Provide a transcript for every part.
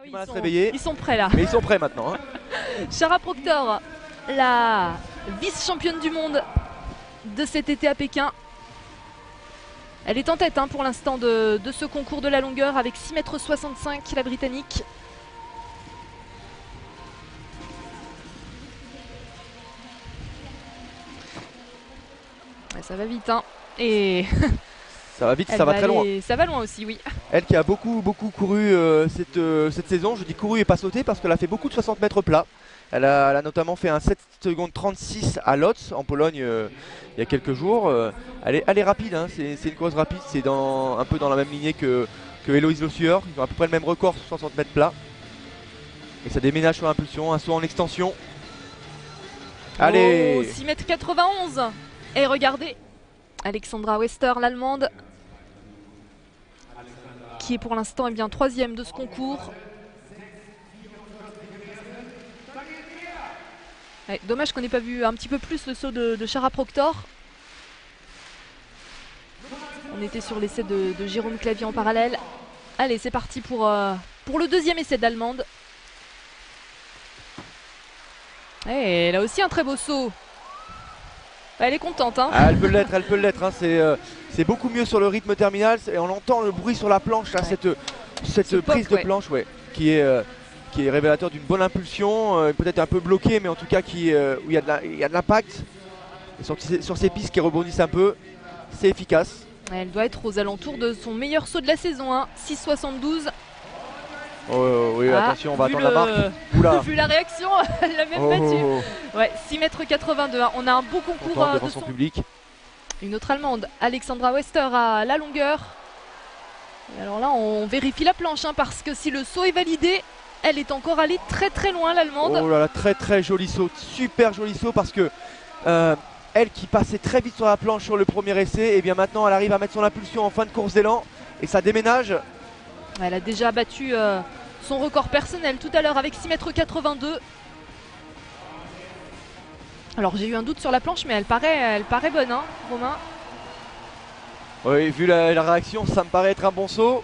du mal à se réveiller. Ils sont prêts là. Mais ils sont prêts maintenant. Hein. Shara Proctor, la vice-championne du monde de cet été à Pékin. Elle est en tête hein, pour l'instant de ce concours de la longueur avec 6,65 m, la britannique. Ouais, ça va vite hein. Et ça va vite, ça va très loin. Ça va loin aussi, oui. Elle qui a beaucoup couru cette saison, je dis couru et pas sauté parce qu'elle a fait beaucoup de 60 mètres plats. Elle a notamment fait un 7 secondes 36 à Lodz en Pologne il y a quelques jours. Elle est rapide, hein, c'est une course rapide, c'est un peu dans la même lignée que Héloïse Lossueur. Ils ont à peu près le même record sur 60 mètres plats. Et ça déménage sur l'impulsion, un saut en extension. Allez, 6,91 m. Et regardez, Alexandra Wester, l'allemande, qui est pour l'instant eh bien 3e de ce concours. Ouais, dommage qu'on n'ait pas vu un petit peu plus le saut de Shara Proctor. On était sur l'essai de Jérôme Clavier en parallèle. Allez, c'est parti pour le deuxième essai de l'allemande. Et là aussi un très beau saut. Elle est contente hein. Ah, elle peut l'être hein. C'est beaucoup mieux sur le rythme terminal et on entend le bruit sur la planche là, ouais. cette prise de planche qui est révélateur d'une bonne impulsion, peut-être un peu bloqué mais en tout cas où il y a de l'impact. Sur ces pistes qui rebondissent un peu, c'est efficace. Elle doit être aux alentours de son meilleur saut de la saison hein. 6,72. Oui, attention, on va attendre la marque. Vu la réaction, elle l'a même battue. Ouais, 6,82 m. On a un beau concours devant son public. Une autre allemande, Alexandra Wester à la longueur. Et alors là, on vérifie la planche hein, parce que si le saut est validé, elle est encore allée très très loin, l'allemande. Oh là là, très très joli saut, super joli saut parce que elle qui passait très vite sur la planche sur le premier essai, et bien maintenant elle arrive à mettre son impulsion en fin de course d'élan et ça déménage. Elle a déjà battu son record personnel tout à l'heure avec 6,82 m. Alors j'ai eu un doute sur la planche mais elle paraît bonne hein, Romain. Oui, vu la réaction, ça me paraît être un bon saut.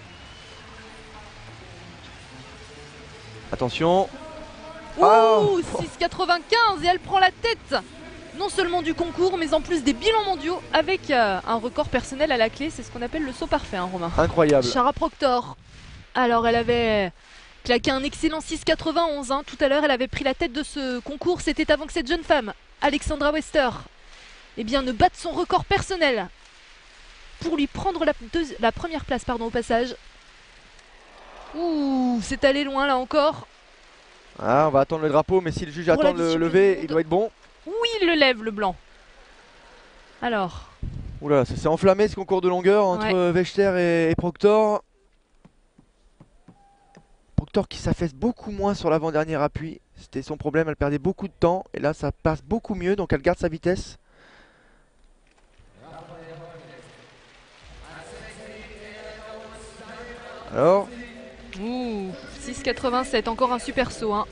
Attention. Ouh, 6,95 et elle prend la tête non seulement du concours mais en plus des bilans mondiaux avec un record personnel à la clé. C'est ce qu'on appelle le saut parfait hein, Romain. Incroyable. Shara Proctor. Alors elle avait claqué un excellent 6,91 hein. Tout à l'heure elle avait pris la tête de ce concours. C'était avant que cette jeune femme, Alexandra Wester, eh bien, ne batte son record personnel pour lui prendre la première place au passage. Ouh, c'est allé loin là encore. Ah, on va attendre le drapeau, mais si le juge attend de le lever, il doit être bon. Oui, il le lève, le blanc. Alors. Oula, ça s'est enflammé ce concours de longueur entre Wechter et Proctor. Proctor qui s'affaisse beaucoup moins sur l'avant-dernier appui. C'était son problème, elle perdait beaucoup de temps. Et là, ça passe beaucoup mieux, donc elle garde sa vitesse. Alors. Ouh, 6,87, encore un super saut. Hein.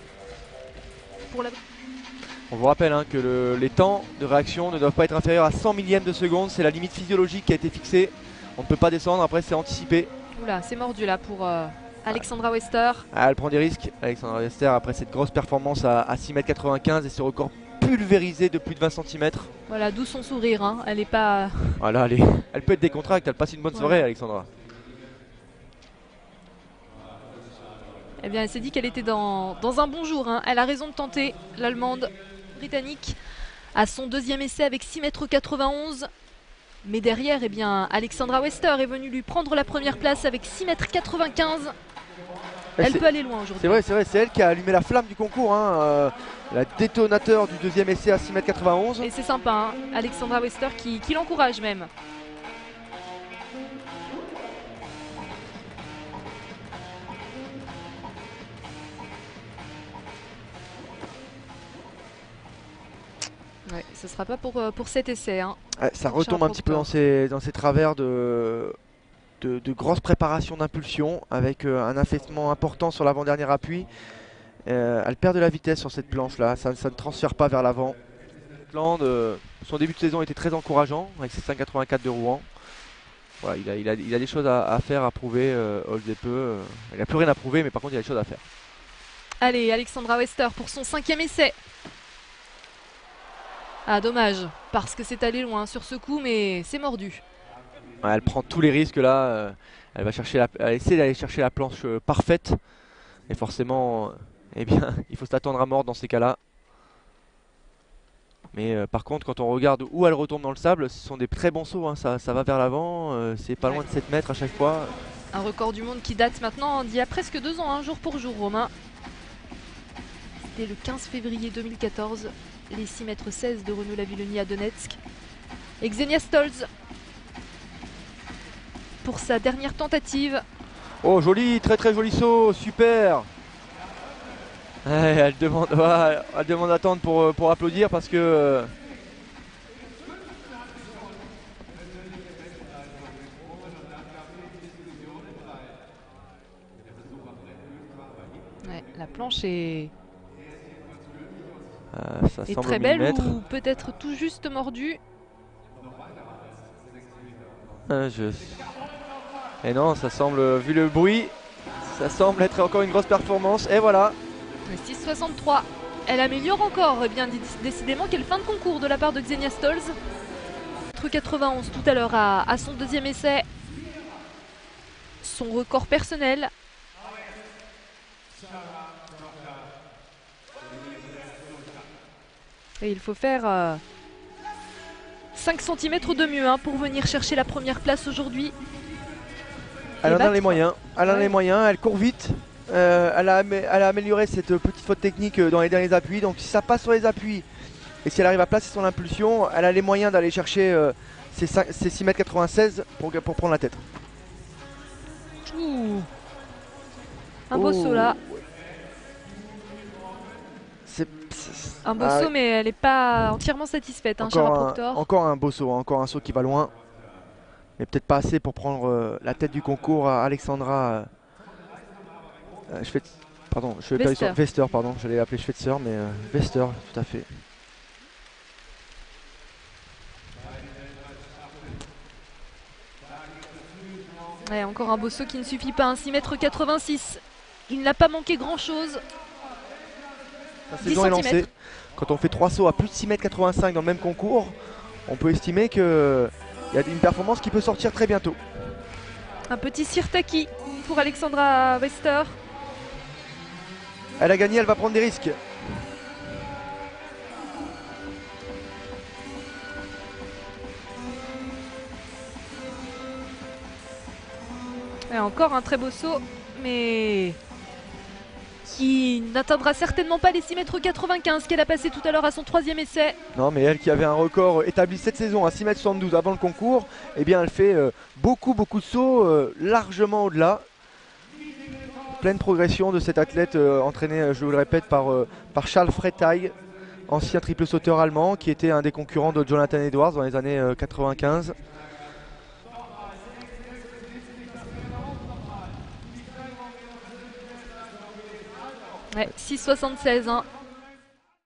On vous rappelle hein, que les temps de réaction ne doivent pas être inférieurs à 100 millièmes de seconde. C'est la limite physiologique qui a été fixée. On ne peut pas descendre, après c'est anticipé. Oula, c'est mordu là pour Alexandra Wester. Ah, elle prend des risques, Alexandra Wester, après cette grosse performance à 6,95 m et ce record pulvérisé de plus de 20 cm. Voilà, d'où son sourire. Hein. Elle est pas... Voilà, elle peut être décontractée, elle passe une bonne soirée, Alexandra. Eh bien, elle s'est dit qu'elle était dans un bon jour. Hein. Elle a raison de tenter, l'allemande britannique, à son deuxième essai avec 6,91 m. Mais derrière, eh bien, Alexandra Wester est venue lui prendre la première place avec 6,95 m. Elle peut aller loin aujourd'hui. C'est vrai, c'est elle qui a allumé la flamme du concours. Hein, la détonateur du deuxième essai à 6,91 m. Et c'est sympa, hein, Alexandra Wester qui l'encourage même. Ouais, ce sera pas pour cet essai. Hein. Ça retombe un petit peu dans ses travers de grosses préparations d'impulsion avec un affaissement important sur l'avant-dernier appui. Elle perd de la vitesse sur cette planche là, ça ne transfère pas vers l'avant. Son début de saison était très encourageant avec ses 5,84 de Rouen. voilà, il a des choses à faire, à prouver, Oldepe. Il n'a plus rien à prouver, mais par contre il a des choses à faire. Allez, Alexandra Wester pour son 5e essai. Ah, dommage, parce que c'est allé loin sur ce coup, mais c'est mordu. Ouais, elle prend tous les risques là. Elle va elle essaie d'aller chercher la planche parfaite. Et forcément, eh bien, il faut s'attendre à mort dans ces cas-là. Mais par contre, quand on regarde où elle retombe dans le sable, ce sont des très bons sauts, hein. Ça va vers l'avant, c'est pas loin de 7 mètres à chaque fois. Un record du monde qui date maintenant d'il y a presque 2 ans, jour pour jour, Romain. C'était le 15 février 2014, les 6 mètres 16 de Renaud Lavillenie à Donetsk. Et Xenia Stolz pour sa dernière tentative. Oh, joli, très très joli saut, super. Ouais, elle demande d'attendre pour applaudir parce que... Ouais, la planche est, ça est semble très au belle millimètre. ou peut-être tout juste mordue. Et non, ça semble, vu le bruit, ça semble être encore une grosse performance. Et voilà. 6,63. Elle améliore encore. Et bien décidément, quelle fin de concours de la part de Xenia Stolz. 91 tout à l'heure à son 2e essai. Son record personnel. Et il faut faire 5 cm de mieux pour venir chercher la première place aujourd'hui. Elle en a les moyens. Elle court vite. Elle a amélioré cette petite faute technique dans les derniers appuis. Donc si ça passe sur les appuis et si elle arrive à placer son impulsion, elle a les moyens d'aller chercher ses 6,96 m pour prendre la tête. Ouh. Un beau saut là. Un beau saut, mais elle n'est pas entièrement satisfaite, Shara Proctor. Encore un beau saut, encore un saut qui va loin. Mais peut-être pas assez pour prendre la tête du concours à Alexandra. Wester, pardon, j'allais l'appeler Schweitzer, mais Wester, tout à fait. Ouais, encore un beau saut qui ne suffit pas, 6,86 m. Il n'a pas manqué grand-chose. La saison est lancée. Quand on fait 3 sauts à plus de 6,85 m dans le même concours, on peut estimer qu'il y a une performance qui peut sortir très bientôt. Un petit sirtaki pour Alexandra Wester. Elle a gagné, elle va prendre des risques. Et encore un très beau saut, mais qui n'atteindra certainement pas les 6,95 m qu'elle a passé tout à l'heure à son 3e essai. Non, mais elle qui avait un record établi cette saison à 6,72 m avant le concours, eh bien elle fait beaucoup de sauts largement au-delà. Pleine progression de cette athlète entraînée, je vous le répète, par Charles Freytag, ancien triple sauteur allemand qui était un des concurrents de Jonathan Edwards dans les années 95. Ouais, 6,76 .